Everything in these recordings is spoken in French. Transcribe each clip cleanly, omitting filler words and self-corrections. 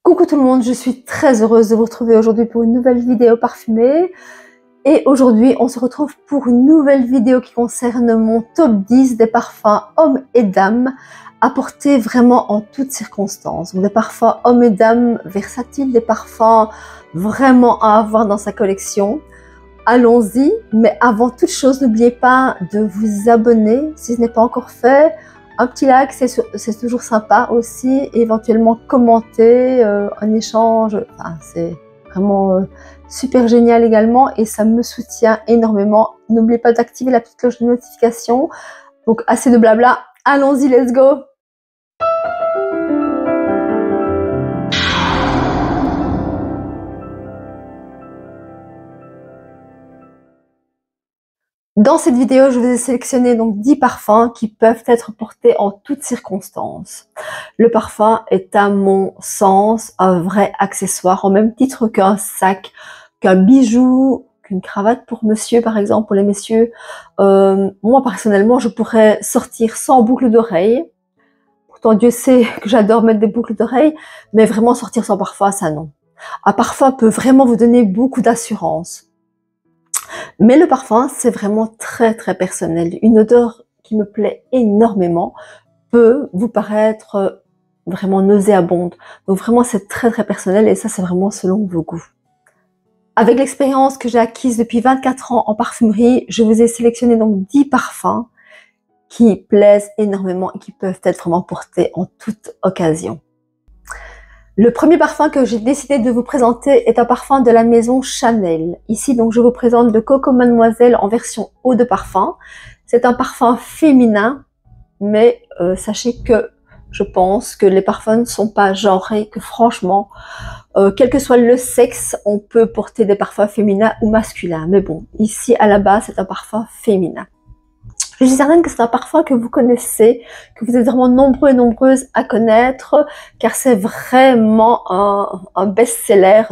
Coucou tout le monde, je suis très heureuse de vous retrouver aujourd'hui pour une nouvelle vidéo parfumée. Et aujourd'hui, on se retrouve pour une nouvelle vidéo qui concerne mon top 10 des parfums hommes et dames à porter vraiment en toutes circonstances. Donc, des parfums hommes et dames versatiles, des parfums vraiment à avoir dans sa collection. Allons-y, mais avant toute chose, n'oubliez pas de vous abonner si ce n'est pas encore fait. Un petit like, c'est toujours sympa aussi. Et éventuellement commenter en échange. Enfin, c'est vraiment super génial également et ça me soutient énormément. N'oubliez pas d'activer la petite cloche de notification. Donc assez de blabla. Allons-y, let's go! Dans cette vidéo, je vous ai sélectionné donc 10 parfums qui peuvent être portés en toutes circonstances. Le parfum est à mon sens un vrai accessoire, au même titre qu'un sac, qu'un bijou, qu'une cravate pour monsieur par exemple, pour les messieurs. Moi personnellement, je pourrais sortir sans boucle d'oreille. Pourtant Dieu sait que j'adore mettre des boucles d'oreilles, mais vraiment sortir sans parfum, ça non. Un parfum peut vraiment vous donner beaucoup d'assurance. Mais le parfum, c'est vraiment très très personnel. Une odeur qui me plaît énormément peut vous paraître vraiment nauséabonde. Donc vraiment, c'est très très personnel et ça, c'est vraiment selon vos goûts. Avec l'expérience que j'ai acquise depuis 24 ans en parfumerie, je vous ai sélectionné donc 10 parfums qui plaisent énormément et qui peuvent être vraiment portés en toute occasion. Le premier parfum que j'ai décidé de vous présenter est un parfum de la maison Chanel. Ici, donc, je vous présente le Coco Mademoiselle en version eau de parfum. C'est un parfum féminin, mais sachez que je pense que les parfums ne sont pas genrés, que franchement, quel que soit le sexe, on peut porter des parfums féminins ou masculins. Mais bon, ici, à la base, c'est un parfum féminin. Je suis certaine que c'est un parfum que vous connaissez, que vous êtes vraiment nombreux et nombreuses à connaître, car c'est vraiment un best-seller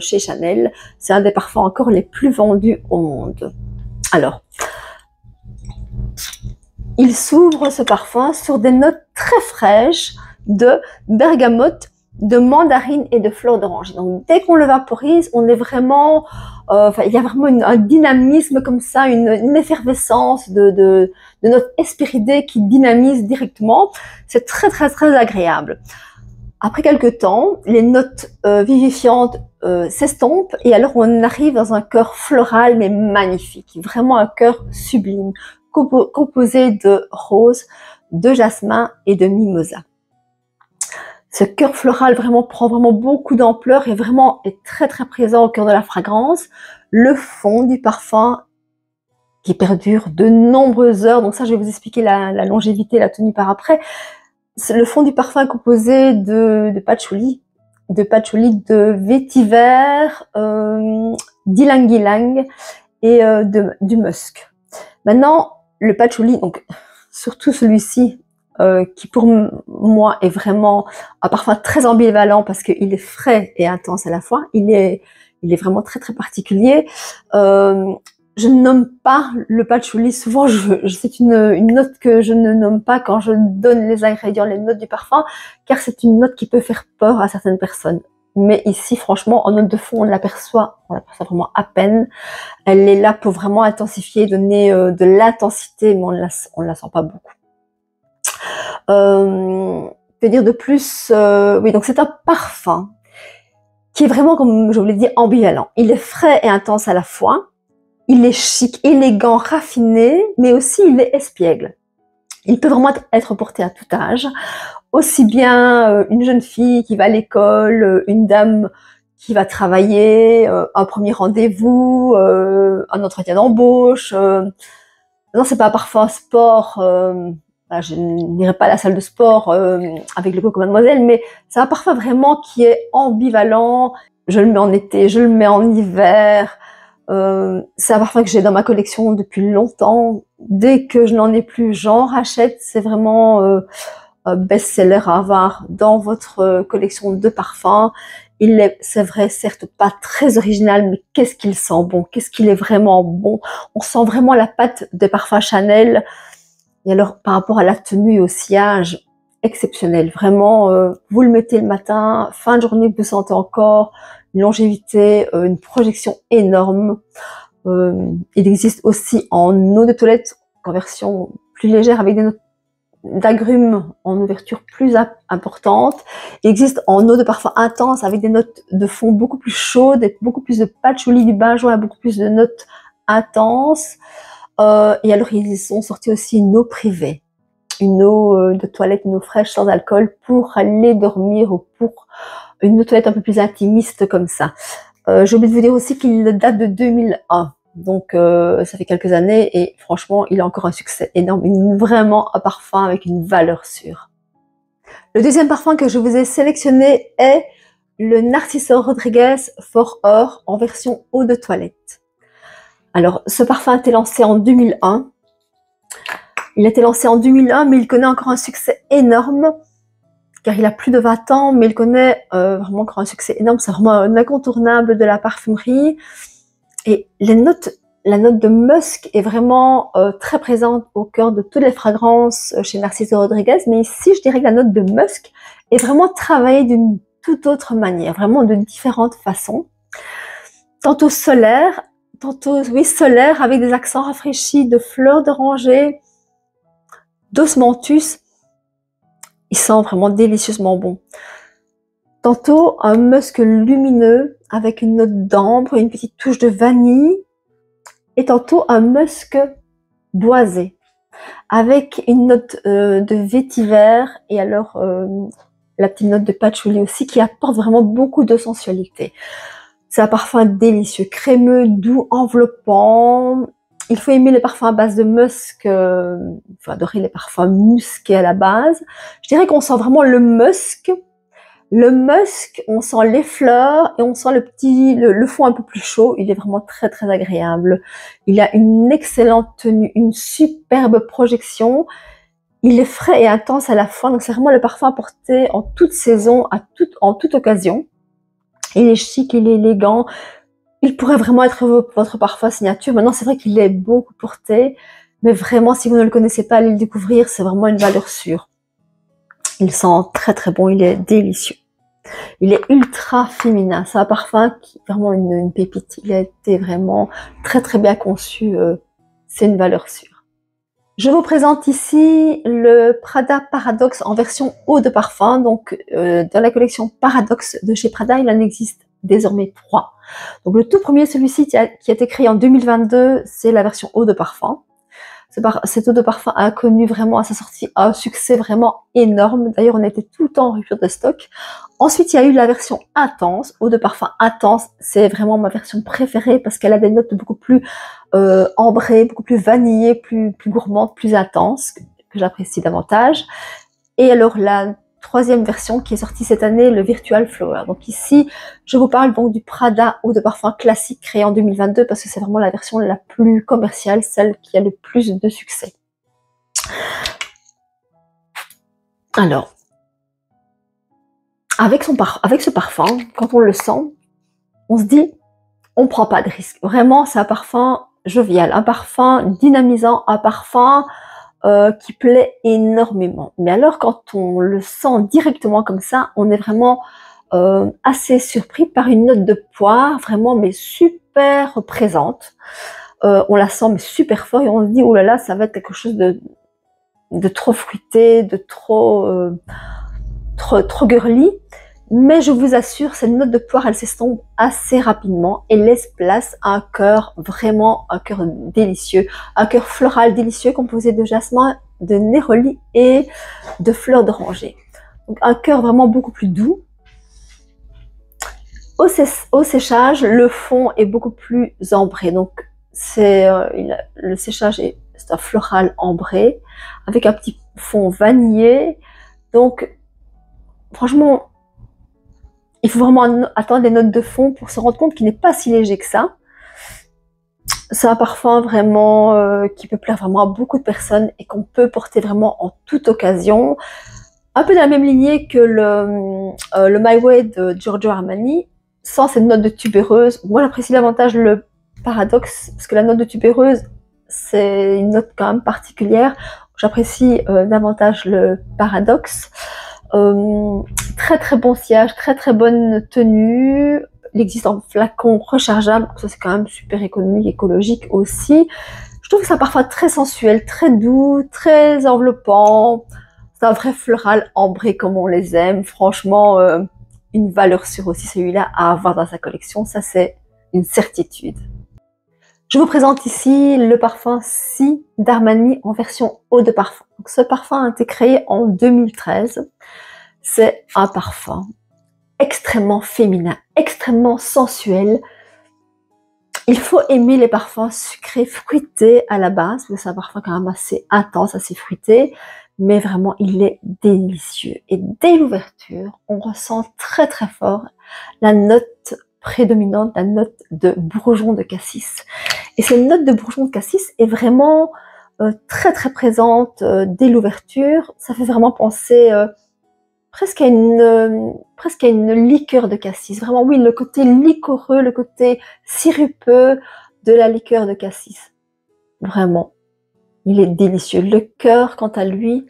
chez Chanel. C'est un des parfums encore les plus vendus au monde. Alors, il s'ouvre ce parfum sur des notes très fraîches de bergamote, de mandarine et de fleurs d'oranger. Donc dès qu'on le vaporise, on est vraiment, il y a vraiment un dynamisme comme ça, une effervescence de notre hespéridée qui dynamise directement. C'est très très très agréable. Après quelques temps, les notes vivifiantes s'estompent et alors on arrive dans un cœur floral mais magnifique, vraiment un cœur sublime, composé de rose, de jasmin et de mimosa. Ce cœur floral vraiment prend vraiment beaucoup d'ampleur et vraiment est très très présent au cœur de la fragrance. Le fond du parfum qui perdure de nombreuses heures, donc ça je vais vous expliquer la longévité, la tenue par après. Le fond du parfum est composé de patchouli, de vétiver, d'ylang-ylang et du musk. Maintenant, le patchouli, donc surtout celui-ci, qui pour moi est vraiment un parfum très ambivalent parce qu'il est frais et intense à la fois. Il est vraiment très très particulier. Je ne nomme pas le patchouli. Souvent, c'est une note que je ne nomme pas quand je donne les ingrédients, les notes du parfum, car c'est une note qui peut faire peur à certaines personnes. Mais ici, franchement, en note de fond, on l'aperçoit vraiment à peine. Elle est là pour vraiment intensifier, donner de l'intensité, mais on la sent pas beaucoup. Que dire de plus? Oui, donc c'est un parfum qui est vraiment, comme je vous l'ai dit, ambivalent. Il est frais et intense à la fois. Il est chic, élégant, raffiné, mais aussi il est espiègle. Il peut vraiment être porté à tout âge. Aussi bien une jeune fille qui va à l'école, une dame qui va travailler, un premier rendez-vous, un entretien d'embauche. Non, c'est pas un parfum sport. Je n'irai pas à la salle de sport avec le Coco Mademoiselle, mais c'est un parfum vraiment qui est ambivalent. Je le mets en été, je le mets en hiver. C'est un parfum que j'ai dans ma collection depuis longtemps. Dès que je n'en ai plus, j'en rachète. C'est vraiment un best-seller à avoir dans votre collection de parfums. Il est, c'est vrai, certes pas très original, mais qu'est-ce qu'il sent bon, qu'est-ce qu'il est vraiment bon. On sent vraiment la patte des parfums Chanel. Et alors, par rapport à la tenue et au sillage, exceptionnel. Vraiment, vous le mettez le matin, fin de journée, vous sentez encore une longévité, une projection énorme. Il existe aussi en eau de toilette, en version plus légère, avec des notes d'agrumes en ouverture plus importante. Il existe en eau de parfum intense, avec des notes de fond beaucoup plus chaudes, et beaucoup plus de patchouli, du benjoin, beaucoup plus de notes intenses. Et alors, ils ont sorti aussi une eau privée, une eau de toilette, une eau fraîche sans alcool pour aller dormir, ou pour une eau de toilette un peu plus intimiste comme ça. J'ai oublié de vous dire aussi qu'il date de 2001. Donc, ça fait quelques années et franchement, il a encore un succès énorme. Vraiment un parfum avec une valeur sûre. Le deuxième parfum que je vous ai sélectionné est le Narciso Rodriguez For Her en version eau de toilette. Alors, ce parfum a été lancé en 2001. Il a été lancé en 2001, mais il connaît encore un succès énorme, car il a plus de 20 ans, mais il connaît vraiment encore un succès énorme. C'est vraiment un incontournable de la parfumerie. Et la note de musk est vraiment très présente au cœur de toutes les fragrances chez Narciso Rodriguez. Mais ici, je dirais que la note de musk est vraiment travaillée d'une toute autre manière, vraiment de différentes façons. Tantôt solaire, tantôt solaire, avec des accents rafraîchis de fleurs d'oranger, d'osmanthus. Il sent vraiment délicieusement bon. Tantôt un musk lumineux avec une note d'ambre, une petite touche de vanille. Et tantôt un musk boisé avec une note de vétiver, et alors la petite note de patchouli aussi, qui apporte vraiment beaucoup de sensualité. C'est un parfum délicieux, crémeux, doux, enveloppant. Il faut aimer les parfums à base de musk, il faut adorer les parfums musqués à la base. Je dirais qu'on sent vraiment le musk. Le musk, on sent les fleurs et on sent le fond un peu plus chaud. Il est vraiment très très agréable. Il a une excellente tenue, une superbe projection. Il est frais et intense à la fois. Donc c'est vraiment le parfum à porter en toute saison, en toute occasion. Il est chic, il est élégant. Il pourrait vraiment être votre parfum signature. Maintenant, c'est vrai qu'il est beaucoup porté, mais vraiment, si vous ne le connaissez pas, allez le découvrir. C'est vraiment une valeur sûre. Il sent très très bon. Il est délicieux. Il est ultra féminin. C'est un parfum qui est vraiment une pépite. Il a été vraiment très très bien conçu. C'est une valeur sûre. Je vous présente ici le Prada Paradoxe en version eau de parfum. Donc, dans la collection Paradoxe de chez Prada, il en existe désormais 3. Donc, le tout premier, celui-ci qui a été créé en 2022, c'est la version eau de parfum. Cette eau de parfum a connu vraiment à sa sortie un succès vraiment énorme. D'ailleurs, on était tout le temps en rupture de stock. Ensuite, il y a eu la version intense, eau de parfum intense. C'est vraiment ma version préférée parce qu'elle a des notes beaucoup plus ambrées, beaucoup plus vanillées, plus gourmandes, plus intenses, que j'apprécie davantage. Et alors, la troisième version qui est sortie cette année, le Virtual Flower. Donc ici, je vous parle donc du Prada eau de parfum classique créé en 2022 parce que c'est vraiment la version la plus commerciale, celle qui a le plus de succès. Alors, avec ce parfum, quand on le sent, on se dit, on prend pas de risque. Vraiment, c'est un parfum jovial, un parfum dynamisant, un parfum qui plaît énormément. Mais alors, quand on le sent directement comme ça, on est vraiment assez surpris par une note de poire, vraiment, mais super présente. On la sent mais super fort et on se dit, oh là là, ça va être quelque chose de trop fruité, de trop girly. Mais je vous assure, cette note de poire, elle s'estompe assez rapidement et laisse place à un cœur, vraiment un cœur délicieux, un cœur floral délicieux composé de jasmin, de néroli et de fleurs d'oranger. Donc un cœur vraiment beaucoup plus doux. Au séchage, le fond est beaucoup plus ambré. Donc le séchage est un floral ambré avec un petit fond vanillé. Donc franchement, il faut vraiment attendre des notes de fond pour se rendre compte qu'il n'est pas si léger que ça. C'est un parfum vraiment qui peut plaire vraiment à beaucoup de personnes et qu'on peut porter vraiment en toute occasion. Un peu dans la même lignée que le My Way de Giorgio Armani, sans cette note de tubéreuse. Moi, j'apprécie davantage le Paradoxe parce que la note de tubéreuse, c'est une note quand même particulière. j'apprécie davantage le Paradoxe. Très très bon sillage, très très bonne tenue. Il existe en flacon rechargeable, ça c'est quand même super économique, écologique aussi. Je trouve ça parfois très sensuel, très doux, très enveloppant. C'est un vrai floral ambré comme on les aime. Franchement, une valeur sûre aussi celui-là à avoir dans sa collection, ça c'est une certitude. Je vous présente ici le parfum Si d'Armani en version eau de parfum. Donc, ce parfum a été créé en 2013. C'est un parfum extrêmement féminin, extrêmement sensuel. Il faut aimer les parfums sucrés, fruités à la base, parce que c'est un parfum quand même assez intense, assez fruité, mais vraiment il est délicieux. Et dès l'ouverture, on ressent très très fort la note prédominante, la note de bourgeon de cassis. Et cette note de bourgeon de cassis est vraiment très très présente dès l'ouverture. Ça fait vraiment penser presque à une liqueur de cassis. Vraiment, oui, le côté liquoreux, le côté sirupeux de la liqueur de cassis. Vraiment, il est délicieux. Le cœur, quant à lui,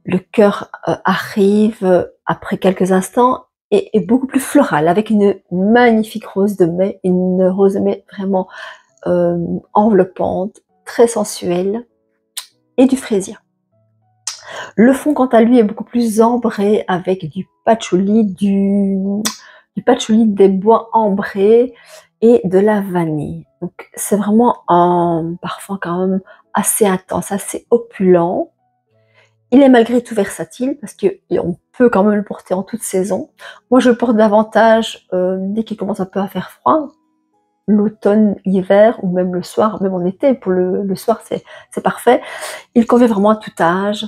le cœur arrive après quelques instants et est beaucoup plus floral, avec une magnifique rose de mai, une rose de mai vraiment enveloppante, très sensuelle, et du fraisier. Le fond, quant à lui, est beaucoup plus ambré avec du patchouli, du patchouli, des bois ambrés et de la vanille. Donc, c'est vraiment un parfum quand même assez intense, assez opulent. Il est malgré tout versatile parce qu'on peut quand même le porter en toute saison. Moi, je le porte davantage dès qu'il commence un peu à faire froid, l'automne, l'hiver ou même le soir, même en été. Pour le soir, c'est parfait. Il convient vraiment à tout âge.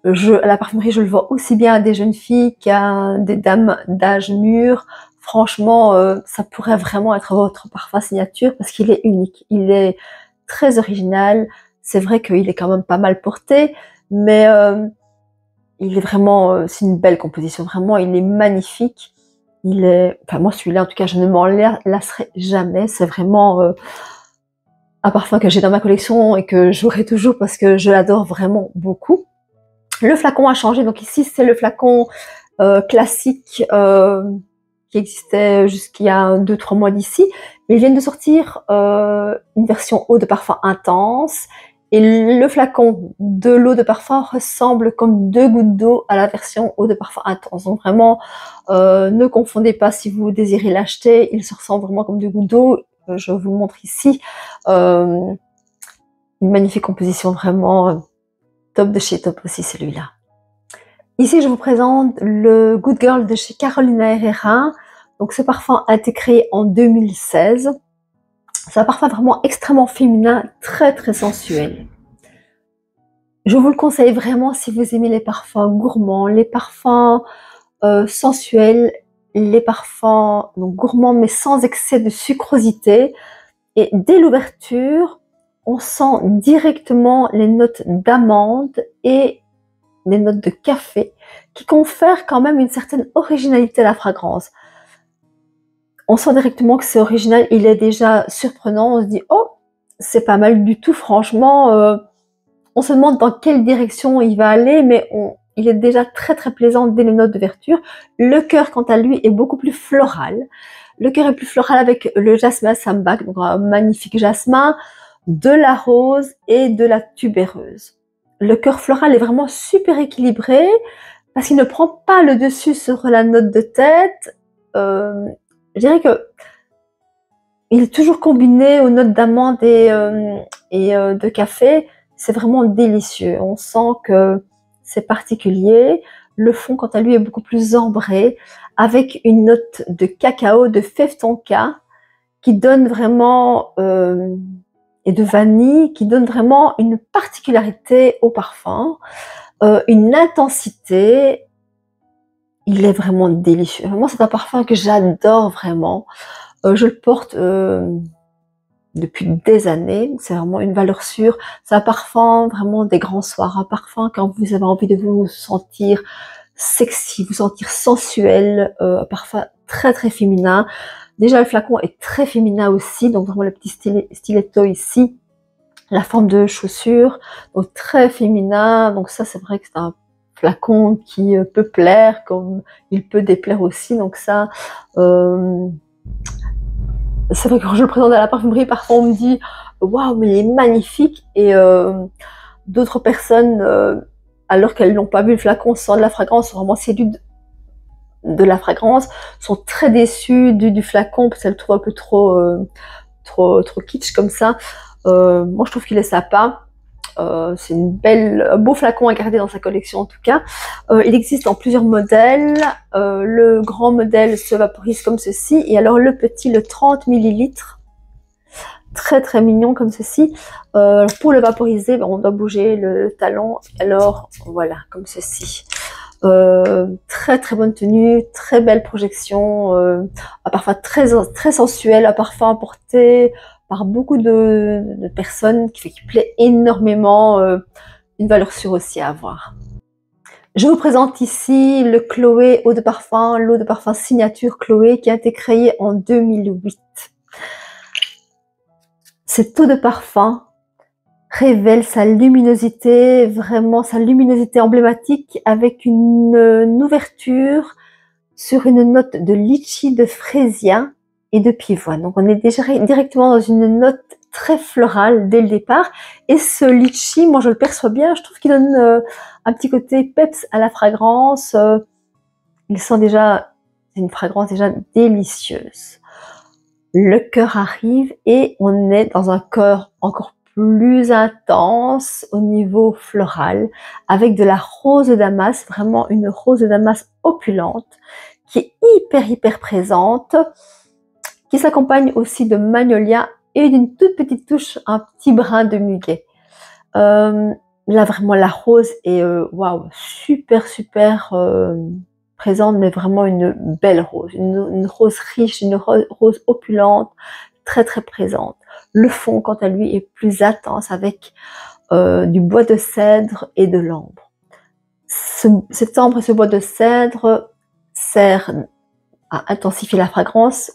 À la parfumerie, je le vois aussi bien à des jeunes filles qu'à des dames d'âge mûr. Franchement, ça pourrait vraiment être votre parfum signature parce qu'il est unique. Il est très original. C'est vrai qu'il est quand même pas mal porté, mais il est vraiment, c'est une belle composition. Vraiment, il est magnifique. Enfin moi celui-là en tout cas, je ne m'en lasserai jamais. C'est vraiment un parfum que j'ai dans ma collection et que j'aurai toujours parce que je l'adore vraiment beaucoup. Le flacon a changé, donc ici c'est le flacon classique qui existait jusqu'il y a 2-3 mois d'ici. Mais ils viennent de sortir une version eau de parfum intense. Et le flacon de l'eau de parfum ressemble comme 2 gouttes d'eau à la version eau de parfum intense. Donc vraiment, ne confondez pas si vous désirez l'acheter. Il se ressemble vraiment comme 2 gouttes d'eau. Je vous montre ici une magnifique composition, vraiment top de chez top aussi celui-là. Ici, je vous présente le Good Girl de chez Carolina Herrera. Donc ce parfum a été créé en 2016. C'est un parfum vraiment extrêmement féminin, très très sensuel. Je vous le conseille vraiment si vous aimez les parfums gourmands, les parfums sensuels, les parfums donc, gourmands mais sans excès de sucrosité. Et dès l'ouverture, on sent directement les notes d'amande et les notes de café qui confèrent quand même une certaine originalité à la fragrance. On sent directement que c'est original, il est déjà surprenant, on se dit oh c'est pas mal du tout franchement, on se demande dans quelle direction il va aller mais il est déjà très très plaisant dès les notes d'ouverture. Le cœur quant à lui est beaucoup plus floral, le cœur est plus floral avec le jasmin sambac, donc un magnifique jasmin, de la rose et de la tubéreuse. Le cœur floral est vraiment super équilibré parce qu'il ne prend pas le dessus sur la note de tête. Je dirais que il est toujours combiné aux notes d'amande et de café. C'est vraiment délicieux. On sent que c'est particulier. Le fond, quant à lui, est beaucoup plus ambré avec une note de cacao, de fève tonka qui donne vraiment et de vanille qui donne vraiment une particularité au parfum, une intensité. Il est vraiment délicieux. Vraiment, c'est un parfum que j'adore vraiment. Je le porte depuis des années. C'est vraiment une valeur sûre. C'est un parfum vraiment des grands soirs. Un parfum quand vous avez envie de vous sentir sexy, vous sentir sensuel. Un parfum très très féminin. Déjà, le flacon est très féminin aussi. Donc vraiment le petit stiletto ici la forme de chaussure, donc très féminin. Donc ça, c'est vrai que c'est un flacon qui peut plaire comme il peut déplaire aussi. Donc ça, c'est vrai que quand je le présente à la parfumerie, parfois on me dit waouh, mais il est magnifique, et d'autres personnes, alors qu'elles n'ont pas vu le flacon sans de la fragrance, sont vraiment séduites de la fragrance, sont très déçues du flacon parce qu'elles le trouvent un peu trop kitsch comme ça. Moi je trouve qu'il est sympa. C'est un beau flacon à garder dans sa collection en tout cas. Il existe en plusieurs modèles. Le grand modèle se vaporise comme ceci, et alors le petit, le 30 millilitres, très très mignon comme ceci. Pour le vaporiser, on doit bouger le talon, alors voilà, comme ceci. Très très bonne tenue, très belle projection, un parfum très sensuel, un parfum porté par beaucoup de personnes, qui plaît énormément, une valeur sûre aussi à avoir. Je vous présente ici le Chloé eau de parfum, l'eau de parfum signature Chloé, qui a été créée en 2008. Cette eau de parfum révèle sa luminosité, vraiment sa luminosité emblématique, avec une ouverture sur une note de litchi, de frésia et de pivoine. Donc on est déjà directement dans une note très florale dès le départ, et ce litchi, moi je le perçois bien, je trouve qu'il donne un petit côté peps à la fragrance. Il sent déjà, c'est une fragrance déjà délicieuse. Le cœur arrive et on est dans un cœur encore plus intense au niveau floral, avec de la rose de Damas, vraiment une rose de Damas opulente, qui est hyper présente, qui s'accompagne aussi de magnolia et d'une toute petite touche, un petit brin de muguet. Là vraiment la rose est waouh, super présente, mais vraiment une belle rose, une rose riche, une rose opulente, très présente. Le fond, quant à lui, est plus intense, avec du bois de cèdre et de l'ambre. Cet ambre et ce bois de cèdre sert à intensifier la fragrance,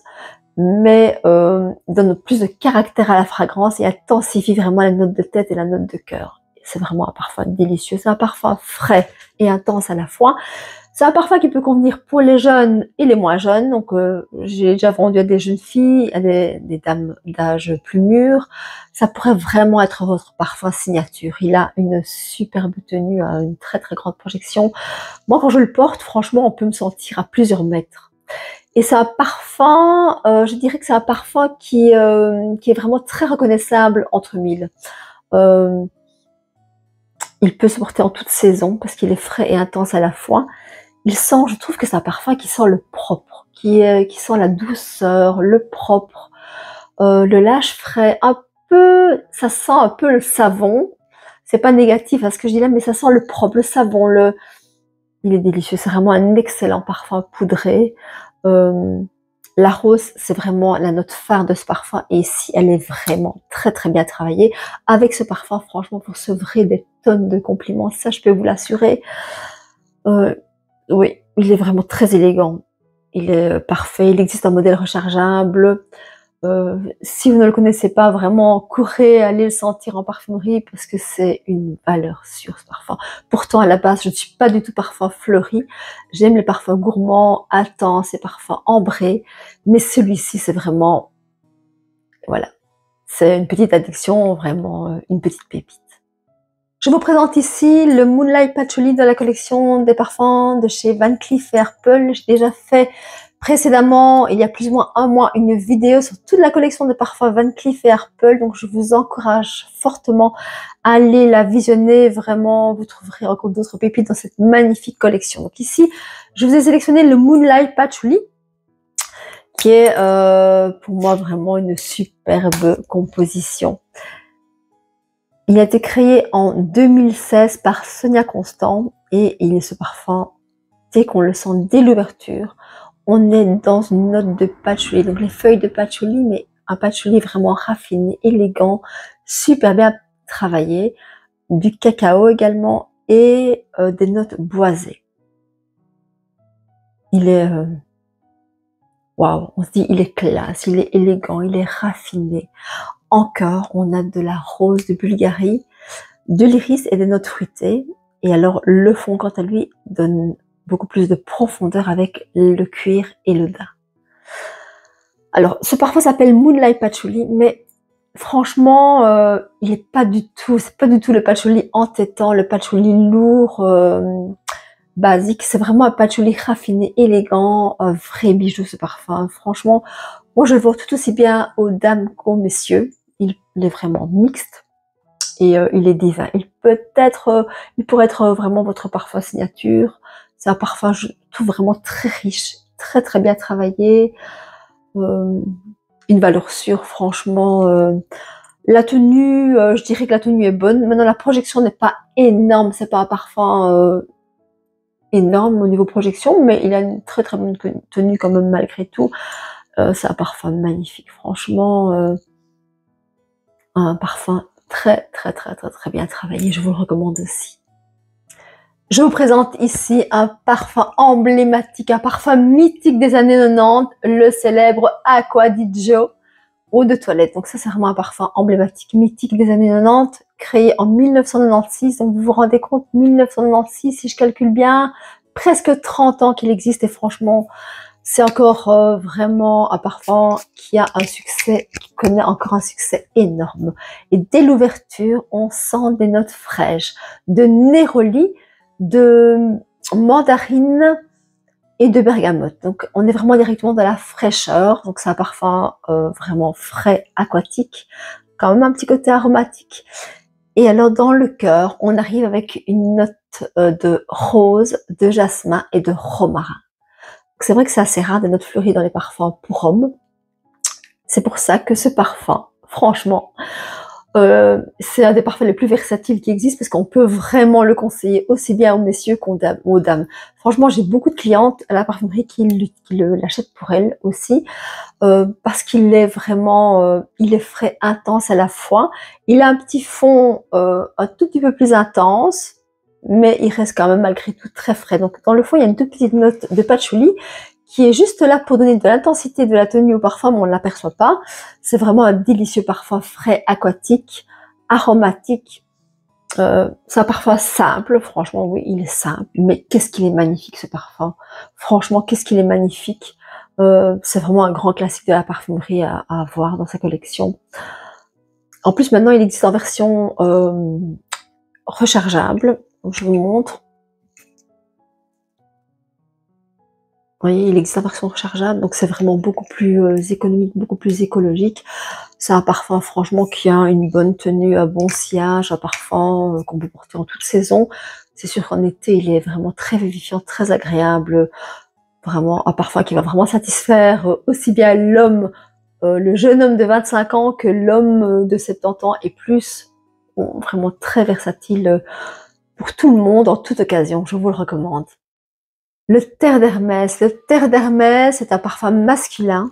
mais donne plus de caractère à la fragrance et intensifie vraiment la note de tête et la note de cœur. C'est vraiment un parfum délicieux, c'est un parfum frais et intense à la fois. C'est un parfum qui peut convenir pour les jeunes et les moins jeunes. Donc j'ai déjà vendu à des jeunes filles, à des dames d'âge plus mûr. Ça pourrait vraiment être votre parfum signature. Il a une superbe tenue, une très grande projection. Moi quand je le porte, franchement, on peut me sentir à plusieurs mètres. Et c'est un parfum, je dirais que c'est un parfum qui est vraiment très reconnaissable entre mille. Il peut se porter en toute saison parce qu'il est frais et intense à la fois. Je trouve que c'est un parfum qui sent le propre, qui sent la douceur, le propre, le lâche frais, ça sent un peu le savon. C'est pas négatif à ce que je dis là, mais ça sent le propre, le savon, il est délicieux. C'est vraiment un excellent parfum poudré. La rose, c'est vraiment la note phare de ce parfum, et ici, elle est vraiment très bien travaillée. Avec ce parfum, franchement, vous recevrez des tonnes de compliments, ça je peux vous l'assurer. Oui, il est vraiment très élégant. Il est parfait. Il existe un modèle rechargeable. Si vous ne le connaissez pas, vraiment, courez, allez le sentir en parfumerie, parce que c'est une valeur sûre, ce parfum. Pourtant, à la base, je ne suis pas du tout parfum fleuri. J'aime les parfums gourmands, intenses, les parfums ambrés. Mais celui-ci, c'est vraiment, voilà, c'est une petite addiction, vraiment une petite pépite. Je vous présente ici le Moonlight Patchouli de la collection des parfums de chez Van Cleef & Arpels. J'ai déjà fait précédemment, il y a plus ou moins un mois, une vidéo sur toute la collection de parfums Van Cleef & Arpels. Donc je vous encourage fortement à aller la visionner. Vraiment, vous trouverez encore d'autres pépites dans cette magnifique collection. Donc ici, je vous ai sélectionné le Moonlight Patchouli, qui est pour moi vraiment une superbe composition. Il a été créé en 2016 par Sonia Constant, et il est ce parfum, dès qu'on le sent dès l'ouverture, on est dans une note de patchouli, donc les feuilles de patchouli, mais un patchouli vraiment raffiné, élégant, super bien travaillé, du cacao également, et des notes boisées. Il est waouh, on se dit il est classe, il est élégant, il est raffiné. en cœur, on a de la rose de Bulgarie, de l'iris et des notes fruitées. Et alors le fond, quant à lui, donne beaucoup plus de profondeur avec le cuir et le daim. Alors ce parfum s'appelle Moonlight Patchouli, mais franchement, il est pas du tout, c'est pas du tout le patchouli entêtant, le patchouli lourd, basique. C'est vraiment un patchouli raffiné, élégant, un vrai bijou ce parfum. Franchement, moi je le vois tout aussi bien aux dames qu'aux messieurs. Il est vraiment mixte et il est divin. Il pourrait être vraiment votre parfum signature. C'est un parfum, je trouve vraiment très riche, très très bien travaillé. Une valeur sûre, franchement. La tenue, je dirais que la tenue est bonne. Maintenant, la projection n'est pas énorme. C'est pas un parfum énorme au niveau projection, mais il a une très très bonne tenue quand même malgré tout. C'est un parfum magnifique, franchement. Un parfum très très très très très bien travaillé. Je vous le recommande aussi. Je vous présente ici un parfum emblématique, un parfum mythique des années 90, le célèbre Acqua di Gio, eau de toilette. Donc ça, c'est vraiment un parfum emblématique, mythique des années 90, créé en 1996. Donc vous vous rendez compte, 1996, si je calcule bien, presque 30 ans qu'il existe et franchement, c'est encore vraiment un parfum qui a un succès, qui connaît encore un succès énorme. Et dès l'ouverture, on sent des notes fraîches, de néroli, de mandarine et de bergamote. Donc on est vraiment directement dans la fraîcheur. Donc c'est un parfum vraiment frais, aquatique, quand même un petit côté aromatique. Et alors dans le cœur, on arrive avec une note de rose, de jasmin et de romarin. C'est vrai que c'est assez rare des notes fleuries dans les parfums pour hommes. C'est pour ça que ce parfum, franchement, c'est un des parfums les plus versatiles qui existent parce qu'on peut vraiment le conseiller aussi bien aux messieurs qu'aux dames. Franchement, j'ai beaucoup de clientes à la parfumerie qui l'achètent pour elles aussi parce qu'il est vraiment, il est frais, intense à la fois. Il a un petit fond un tout petit peu plus intense, mais il reste quand même malgré tout très frais. Donc dans le fond, il y a une toute petite note de patchouli qui est juste là pour donner de l'intensité de la tenue au parfum, mais on ne l'aperçoit pas. C'est vraiment un délicieux parfum frais, aquatique, aromatique. C'est un parfum simple, franchement, oui, il est simple, mais qu'est-ce qu'il est magnifique ce parfum. Franchement, qu'est-ce qu'il est magnifique. C'est vraiment un grand classique de la parfumerie à avoir dans sa collection. En plus, maintenant, il existe en version rechargeable. Donc, je vous montre. Vous voyez, il existe en version rechargeable, donc c'est vraiment beaucoup plus économique, beaucoup plus écologique. C'est un parfum, franchement, qui a une bonne tenue, un bon sillage, un parfum qu'on peut porter en toute saison. C'est sûr qu'en été, il est vraiment très vivifiant, très agréable. Vraiment, un parfum qui va vraiment satisfaire aussi bien l'homme, le jeune homme de 25 ans que l'homme de 70 ans et plus. Vraiment très versatile pour tout le monde, en toute occasion. Je vous le recommande. Le terre d'Hermès. Le terre d'Hermès est un parfum masculin.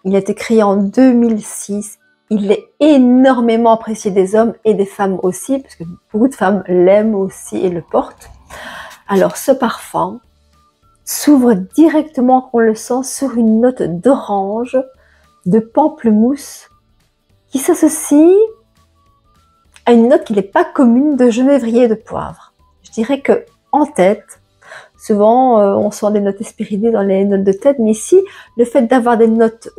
Il a été créé en 2006. Il est énormément apprécié des hommes et des femmes aussi, parce que beaucoup de femmes l'aiment aussi et le portent. Alors ce parfum s'ouvre directement, qu'on le sent, sur une note d'orange, de pamplemousse, qui s'associe à une note qui n'est pas commune de genévrier et de poivre. Je dirais que en tête, souvent, on sent des notes hespéridées dans les notes de tête, mais ici, le fait d'avoir des notes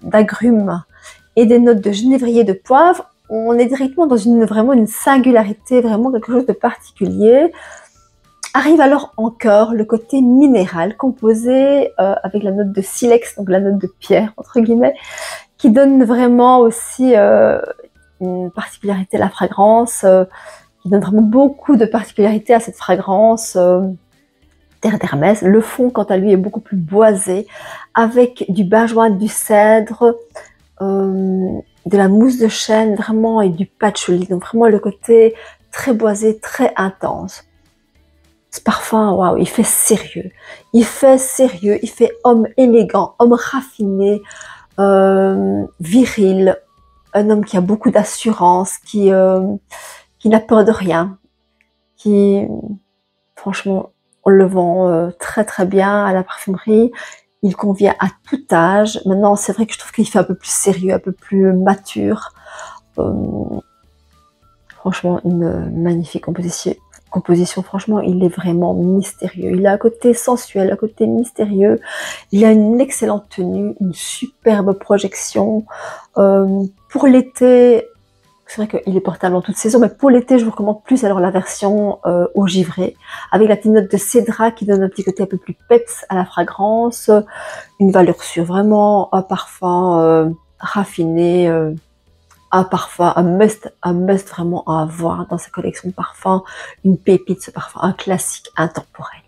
d'agrumes et des notes de genévrier de poivre, on est directement dans vraiment une singularité, vraiment quelque chose de particulier. Arrive alors en cœur le côté minéral, composé avec la note de silex, donc la note de pierre, entre guillemets, qui donne vraiment aussi une particularité à la fragrance, qui donne vraiment beaucoup de particularité à cette fragrance terre d'Hermès. Le fond, quant à lui, est beaucoup plus boisé, avec du bajoin, du cèdre, de la mousse de chêne, vraiment, et du patchouli. Donc vraiment le côté très boisé, très intense. Ce parfum, waouh, il fait sérieux. Il fait sérieux, il fait homme élégant, homme raffiné, viril, un homme qui a beaucoup d'assurance, qui n'a peur de rien, qui, franchement, on le vend très très bien à la parfumerie. Il convient à tout âge. Maintenant, c'est vrai que je trouve qu'il fait un peu plus sérieux, un peu plus mature. Franchement, une magnifique composition. Franchement, il est vraiment mystérieux. Il a un côté sensuel, un côté mystérieux. Il a une excellente tenue, une superbe projection. Pour l'été, c'est vrai qu'il est portable en toute saison, mais pour l'été, je vous recommande plus alors la version au givré, avec la petite note de cédra qui donne un petit côté un peu plus peps à la fragrance, une valeur sûre, vraiment un parfum raffiné, un parfum, un must vraiment à avoir dans sa collection de parfums, une pépite ce parfum, un classique intemporel.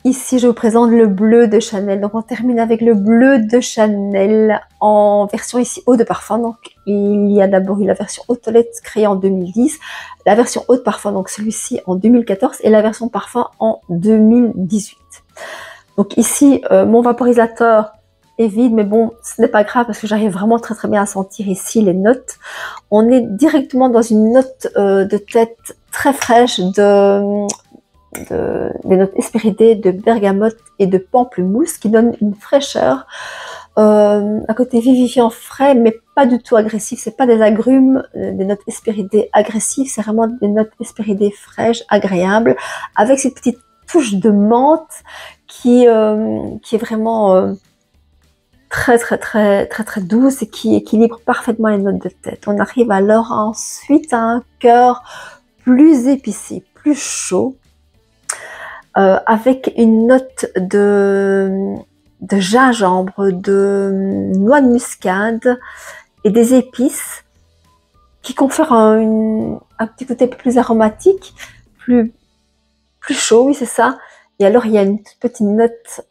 Ici, je vous présente le bleu de Chanel. Donc, on termine avec le bleu de Chanel en version ici eau de parfum. Donc, il y a d'abord eu la version eau de toilette créée en 2010, la version eau de parfum, donc celui-ci en 2014 et la version parfum en 2018. Donc ici, mon vaporisateur est vide, mais bon, ce n'est pas grave parce que j'arrive vraiment très bien à sentir ici les notes. On est directement dans une note de tête très fraîche des notes Hespéridées, de bergamote et de pamplemousse qui donnent une fraîcheur, un côté vivifiant frais mais pas du tout agressif. C'est pas des agrumes, des notes Hespéridées agressives, c'est vraiment des notes Hespéridées fraîches, agréables, avec cette petite touche de menthe qui est vraiment très douce et qui équilibre parfaitement les notes de tête. On arrive alors ensuite à un cœur plus épicé, plus chaud, avec une note de gingembre, de noix de muscade et des épices qui confèrent un petit côté plus aromatique, plus chaud, oui c'est ça. Et alors il y a une petite note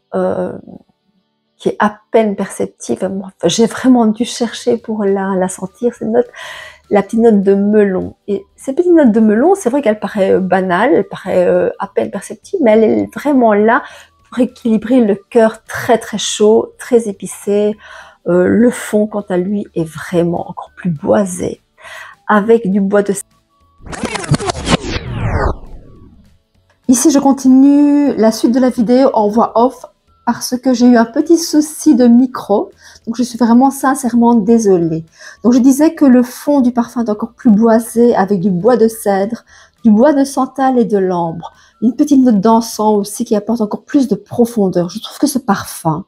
qui est à peine perceptible. J'ai vraiment dû chercher pour la sentir, cette note. La petite note de melon. Et cette petite note de melon, c'est vrai qu'elle paraît banale, elle paraît à peine perceptible, mais elle est vraiment là pour équilibrer le cœur très chaud, très épicé. Le fond, quant à lui, est vraiment encore plus boisé, avec du bois de... Ici, je continue la suite de la vidéo en voix off, parce que j'ai eu un petit souci de micro, donc je suis vraiment sincèrement désolée. Donc je disais que le fond du parfum est encore plus boisé avec du bois de cèdre, du bois de santal et de l'ambre. Une petite note d'encens aussi qui apporte encore plus de profondeur. Je trouve que ce parfum,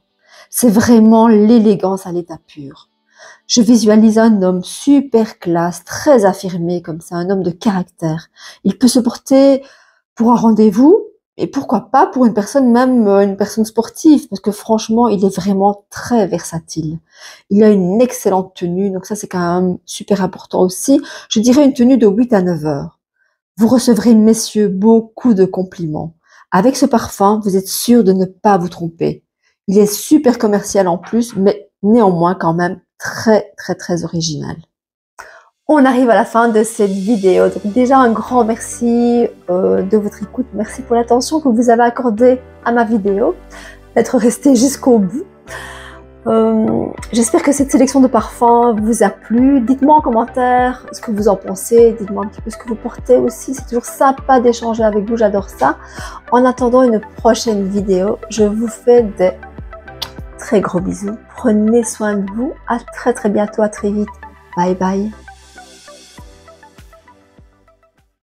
c'est vraiment l'élégance à l'état pur. Je visualise un homme super classe, très affirmé comme ça, un homme de caractère. Il peut se porter pour un rendez-vous, et pourquoi pas pour une personne, même une personne sportive, parce que franchement, il est vraiment très versatile. Il a une excellente tenue, donc ça c'est quand même super important aussi. Je dirais une tenue de 8 à 9 heures. Vous recevrez, messieurs, beaucoup de compliments. Avec ce parfum, vous êtes sûr de ne pas vous tromper. Il est super commercial en plus, mais néanmoins quand même très original. On arrive à la fin de cette vidéo. Donc déjà un grand merci de votre écoute. Merci pour l'attention que vous avez accordée à ma vidéo, d'être resté jusqu'au bout. J'espère que cette sélection de parfums vous a plu. Dites-moi en commentaire ce que vous en pensez. Dites-moi un petit peu ce que vous portez aussi. C'est toujours sympa d'échanger avec vous. J'adore ça. En attendant une prochaine vidéo, je vous fais des très gros bisous. Prenez soin de vous. À très bientôt. À très vite. Bye bye.